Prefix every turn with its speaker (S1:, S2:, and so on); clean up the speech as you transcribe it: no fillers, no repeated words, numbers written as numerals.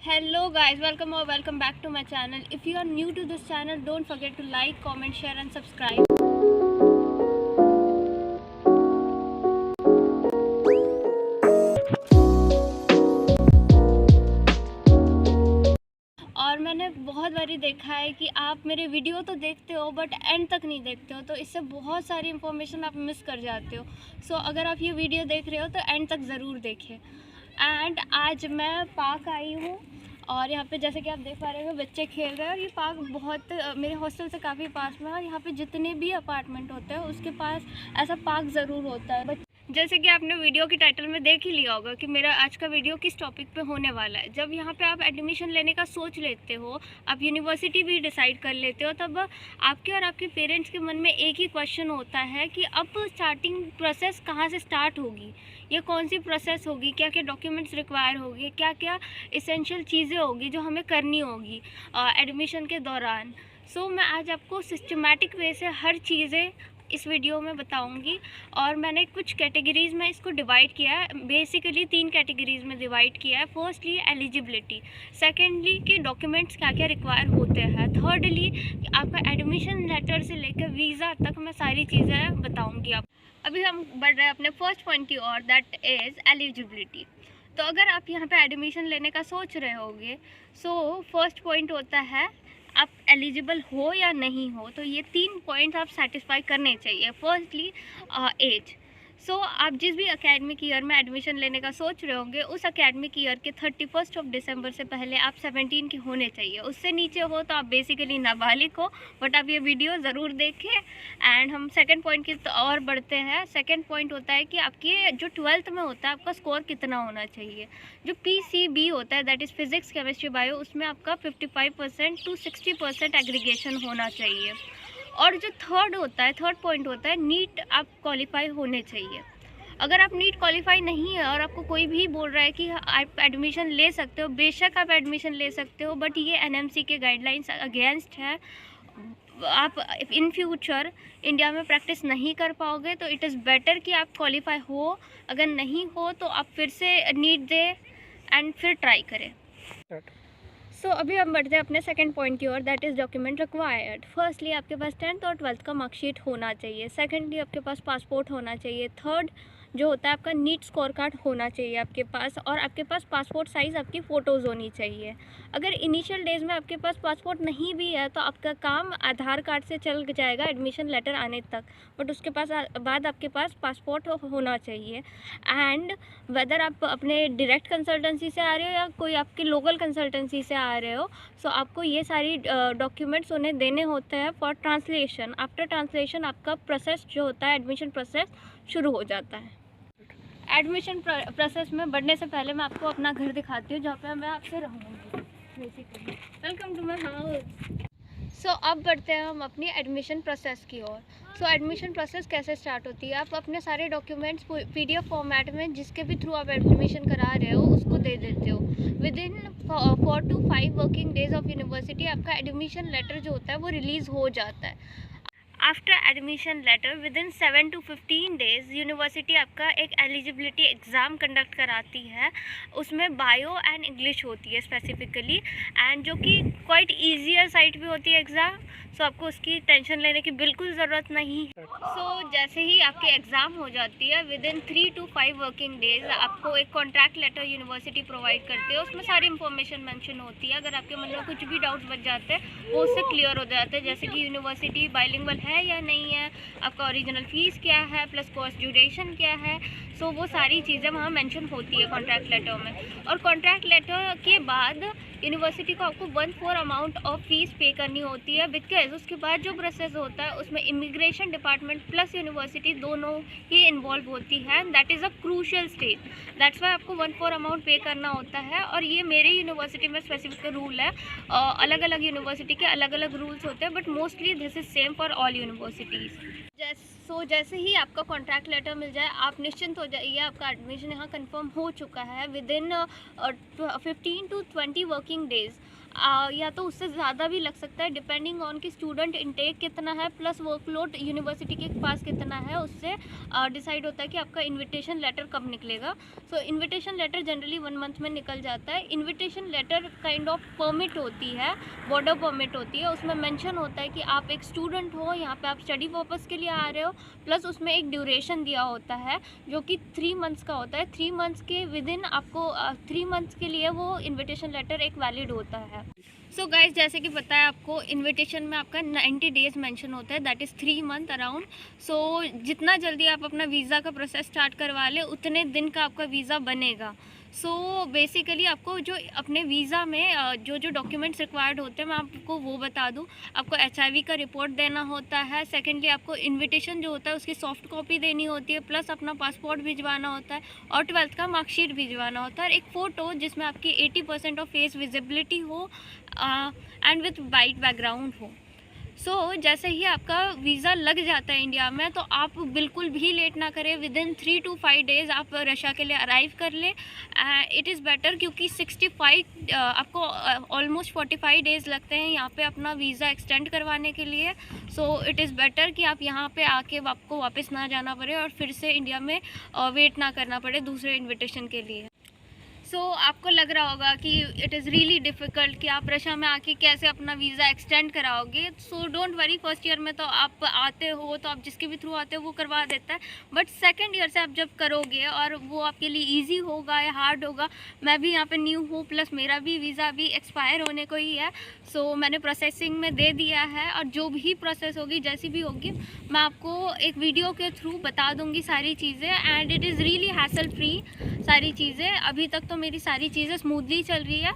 S1: Hello guys, welcome back to my channel. If you are new to this channel, don't forget to like, comment, share and subscribe. और मैंने बहुत बारी देखा है कि आप मेरे वीडियो तो देखते हो बट एंड तक नहीं देखते हो, तो इससे बहुत सारी इन्फॉर्मेशन आप मिस कर जाते हो। सो अगर आप ये वीडियो देख रहे हो तो एंड तक ज़रूर देखें। एंड आज मैं पार्क आई हूँ और यहाँ पे जैसे कि आप देख पा रहे हो बच्चे खेल रहे हैं, और ये पार्क बहुत मेरे हॉस्टल से काफ़ी पास में है। और यहाँ पे जितने भी अपार्टमेंट होते हैं उसके पास ऐसा पार्क ज़रूर होता है। जैसे कि आपने वीडियो की टाइटल में देख ही लिया होगा कि मेरा आज का वीडियो किस टॉपिक पे होने वाला है। जब यहाँ पे आप एडमिशन लेने का सोच लेते हो, आप यूनिवर्सिटी भी डिसाइड कर लेते हो, तब आपके और आपके पेरेंट्स के मन में एक ही क्वेश्चन होता है कि अब स्टार्टिंग प्रोसेस कहाँ से स्टार्ट होगी, ये कौन सी प्रोसेस होगी, क्या क्या डॉक्यूमेंट्स रिक्वायर होगी, क्या क्या इसेंशियल चीज़ें होगी जो हमें करनी होगी एडमिशन के दौरान। सो मैं आज आपको सिस्टमेटिक वे से हर चीज़ें इस वीडियो में बताऊंगी। और मैंने कुछ कैटेगरीज़ में इसको डिवाइड किया है, बेसिकली 3 कैटेगरीज़ में डिवाइड किया है। फर्स्टली एलिजिबिलिटी, सेकेंडली कि डॉक्यूमेंट्स क्या क्या रिक्वायर होते हैं, थर्डली आपका एडमिशन लेटर से लेकर वीज़ा तक मैं सारी चीज़ें बताऊंगी आप। अभी हम बढ़ रहे हैं अपने फर्स्ट पॉइंट की ओर, दैट इज़ एलिजिबिलिटी। तो अगर आप यहाँ पे एडमिशन लेने का सोच रहे होगे, सो फर्स्ट पॉइंट होता है आप एलिजिबल हो या नहीं हो। तो ये 3 पॉइंट्स आप सेटिस्फाई करने चाहिए। Firstly as. सो आप जिस भी एकेडमिक ईयर में एडमिशन लेने का सोच रहे होंगे, उस एकेडमिक ईयर के 31 दिसंबर से पहले आप 17 के होने चाहिए। उससे नीचे हो तो आप बेसिकली नाबालिग हो। बट आप ये वीडियो ज़रूर देखें। एंड हम सेकंड पॉइंट की और बढ़ते हैं। सेकंड पॉइंट होता है कि आपके जो 12th में होता है आपका स्कोर कितना होना चाहिए। जो PCB होता है, that is physics chemistry bio, उसमें आपका 55% to 60% एग्रीगेशन होना चाहिए। और जो थर्ड पॉइंट होता है, नीट आप क्वालिफाई होने चाहिए। अगर आप नीट क्वालिफाई नहीं है और आपको कोई भी बोल रहा है कि आप एडमिशन ले सकते हो, बेशक आप एडमिशन ले सकते हो, बट ये NMC के गाइडलाइंस अगेंस्ट है। आप इन फ्यूचर इंडिया में प्रैक्टिस नहीं कर पाओगे, तो इट इज़ बेटर कि आप क्वालिफाई हो। अगर नहीं हो तो आप फिर से नीट दे एंड फिर ट्राई करें। सो अभी हम बढ़ते हैं अपने सेकंड पॉइंट की ओर, that is document required. Firstly आपके पास 10th और 12th का मार्कशीट होना चाहिए। सेकंडली आपके पास पासपोर्ट होना चाहिए। थर्ड जो होता है आपका नीट स्कोर कार्ड होना चाहिए आपके पास। और आपके पास पासपोर्ट साइज़ आपकी फ़ोटोज़ होनी चाहिए। अगर इनिशियल डेज में आपके पास पासपोर्ट नहीं भी है तो आपका काम आधार कार्ड से चल जाएगा एडमिशन लेटर आने तक, बट उसके बाद आपके पास पासपोर्ट होना चाहिए। एंड वेदर आप अपने डायरेक्ट कंसल्टेंसी से आ रहे हो या कोई आपकी लोकल कंसल्टेंसी से आ रहे हो, सो आपको ये सारी डॉक्यूमेंट्स उन्हें देने होते हैं फॉर ट्रांसलेशन। आफ्टर ट्रांसलेशन आपका प्रोसेस जो होता है, एडमिशन प्रोसेस शुरू हो जाता है। एडमिशन प्रोसेस में बढ़ने से पहले मैं आपको अपना घर दिखाती हूँ जहाँ पे मैं आपसे रहूँगी basically. Welcome to my house. So अब बढ़ते हैं हम अपनी एडमिशन प्रोसेस की ओर। सो एडमिशन प्रोसेस कैसे स्टार्ट होती है, आप अपने सारे डॉक्यूमेंट्स PDF फॉर्मेट में जिसके भी थ्रू आप एडमिशन करा रहे हो उसको दे देते हो। Within 4 to 5 working days of university आपका एडमिशन लेटर जो होता है वो रिलीज़ हो जाता है। After admission letter within 7 to 15 days university आपका एक एलिजिबिलिटी एग्ज़ाम कंडक्ट कराती है। उसमें बायो एंड इंग्लिश होती है स्पेसिफिकली, एंड जो कि क्वाइट ईजियर साइड भी होती है एग्ज़ाम। सो आपको उसकी टेंशन लेने की बिल्कुल ज़रूरत नहीं। सो जैसे ही आपकी एग्ज़ाम हो जाती है, with in 3 to 5 working days आपको एक कॉन्ट्रैक्ट लेटर यूनिवर्सिटी प्रोवाइड करती है। उसमें सारी इन्फॉर्मेशन मेंशन होती है। अगर आपके मन में कुछ भी डाउट्स बच जाते हैं वो उससे क्लियर हो जाते हैं, जैसे कि यूनिवर्सिटी बाइलिंगुअल है या नहीं है, आपका ओरिजिनल फ़ीस क्या है, प्लस कोर्स ड्यूरेशन क्या है। सो वो सारी चीज़ें वहाँ मेंशन होती है कॉन्ट्रैक्ट लेटर में। और कॉन्ट्रैक्ट लेटर के बाद यूनिवर्सिटी को आपको 1/4 अमाउंट ऑफ फ़ीस पे करनी होती है, बिकॉज उसके बाद जो प्रोसेस होता है उसमें इमिग्रेशन डिपार्टमेंट प्लस यूनिवर्सिटी दोनों ही इन्वॉल्व होती है। That is a crucial stage, that's why आपको 1/4 अमाउंट पे करना होता है। और ये मेरी यूनिवर्सिटी में स्पेसिफिक रूल है। अलग अलग यूनिवर्सिटी के अलग अलग रूल्स होते हैं, but mostly this is same for all universities. जैसे ही आपका कॉन्ट्रैक्ट लेटर मिल जाए आप निश्चिंत हो जाइए, आपका एडमिशन यहाँ कंफर्म हो चुका है। With in 15 to 20 working days या तो उससे ज़्यादा भी लग सकता है, डिपेंडिंग ऑन कि स्टूडेंट इनटेक कितना है प्लस वर्कलोड यूनिवर्सिटी के पास कितना है, उससे डिसाइड होता है कि आपका इनविटेशन लेटर कब निकलेगा। So invitation letter generally 1 month में निकल जाता है। Invitation letter kind of permit होती है, बॉर्डर परमिट होती है। उसमें मेंशन होता है कि आप एक स्टूडेंट हो, यहाँ पे आप स्टडी पर्पस के लिए आ रहे हो, प्लस उसमें एक ड्यूरेशन दिया होता है जो कि 3 मंथ्स का होता है। 3 मंथ्स के विद इन आपको 3 मंथ्स के लिए वो इनविटेशन लेटर एक वैलिड होता है। सो गाइज, जैसे कि पता है आपको, इनविटेशन में आपका 90 डेज़ मेंशन होता है, दैट इज़ 3 मंथ अराउंड। सो जितना जल्दी आप अपना वीज़ा का प्रोसेस स्टार्ट करवा लें उतने दिन का आपका वीज़ा बनेगा। सो बेसिकली आपको जो अपने वीज़ा में जो जो डॉक्यूमेंट्स रिक्वायर्ड होते हैं मैं आपको वो बता दूं। आपको HIV का रिपोर्ट देना होता है। सेकेंडली आपको इनविटेशन जो होता है उसकी सॉफ्ट कॉपी देनी होती है, प्लस अपना पासपोर्ट भिजवाना होता है और 12th का मार्कशीट भिजवाना होता है, और एक फ़ोटो जिसमें आपकी 80% ऑफ फेस विजिबिलिटी हो एंड विथ वाइट बैकग्राउंड हो। सो जैसे ही आपका वीज़ा लग जाता है इंडिया में, तो आप बिल्कुल भी लेट ना करें। विद इन 3 to 5 डेज़ आप रशिया के लिए अराइव कर लें। इट इज़ बेटर, क्योंकि 65 आपको ऑलमोस्ट 45 डेज़ लगते हैं यहाँ पे अपना वीज़ा एक्सटेंड करवाने के लिए। सो इट इज़ बेटर कि आप यहाँ पे आके आपको वापस ना जाना पड़े और फिर से इंडिया में वेट ना करना पड़े दूसरे इन्विटेशन के लिए। सो आपको लग रहा होगा कि इट इज़ रियली डिफ़िकल्ट कि आप रशिया में आके कैसे अपना वीज़ा एक्सटेंड कराओगे। So don't worry, first year में तो आप आते हो तो आप जिसके भी थ्रू आते हो वो करवा देता है, बट सेकंड ईयर से आप जब करोगे और वो आपके लिए इजी होगा या हार्ड होगा। मैं भी यहाँ पे न्यू हूँ, प्लस मेरा भी वीज़ा अभी एक्सपायर होने को ही है। सो मैंने प्रोसेसिंग में दे दिया है, और जो भी प्रोसेस होगी जैसी भी होगी मैं आपको एक वीडियो के थ्रू बता दूँगी सारी चीज़ें। And it is really hassle free सारी चीज़ें। अभी तक तो मेरी सारी चीज़ें स्मूथली चल रही है।